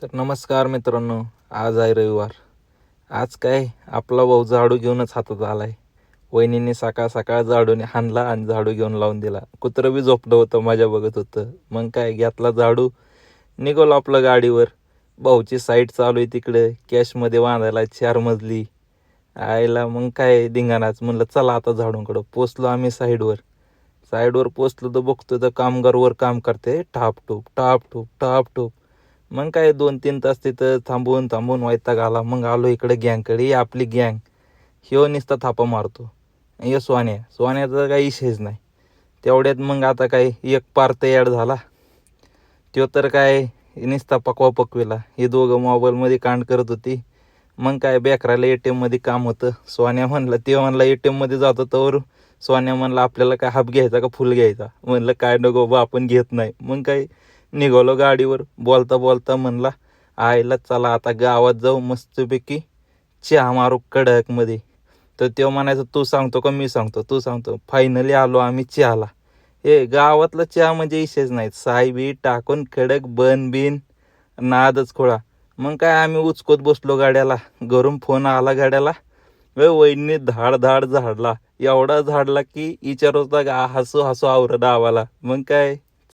तर नमस्कार मित्रांनो. आज आहे रविवार. आज काय आपला भाऊ झाडू घेऊनच हातात आलाय. वहिनीने सकाळ सकाळ झाडूने हाणला आणि झाडू घेऊन लावून दिला. कुत्रं बी झोपलं होतं, माझ्या बघत होतं. मग काय घेतला झाडू, निघालो आपलं गाडीवर. भाऊची साईट चालू आहे तिकडे कॅशमध्ये बांधायला 4 मजली. आईला मग काय धिंगाणाच. म्हणलं चला आता झाडूंकडं. पोचलो आम्ही साईडवर. साईडवर पोचलो तर बघतो तर कामगार वर काम करते, ठापठूप ठापठूप ठापठूप. मग काय 2-3 तास तिथं थांबून थांबून वैताग आला. मग आलो इकडे गँगकडे. ही आपली गँग. ह्यो नुसता थापा मारतो. हे सोन्याचा काही विषयच नाही. तेवढ्यात मग आता काय एक पार्थ ॲड झाला. तो तर काय नुसता पकवा पकविला. हे दोघं मोबाईलमध्ये कांड करत होती. मग काय बेकराला ATMमध्ये काम होतं. सोन्या म्हणला, ते म्हणला ATMमध्ये जातो तर सोन्या म्हणला आपल्याला काय हाफ घ्यायचा का फुल घ्यायचा. म्हणलं काय नको बा, आपण घेत नाही. मग काय निघालो गाडीवर. बोलता बोलता म्हणला आईला चला आता गावात जाऊ मस्तपैकी चहा मारू कडकमध्ये. तर तो म्हणायचा तू सांगतो का मी सांगतो, तू सांगतो. फायनली आलो आम्ही चहाला. हे गावातला चहा म्हणजे विषयच नाही. साय बी टाकून कडक बन बिन नादच खोळा. मग काय आम्ही उचकत बसलो गाड्याला. घरून फोन आला गाड्याला, वहिनी धाड धाड झाडला. एवढा झाडला की विचार होता का हसू हसू आवरत आवाला. मग काय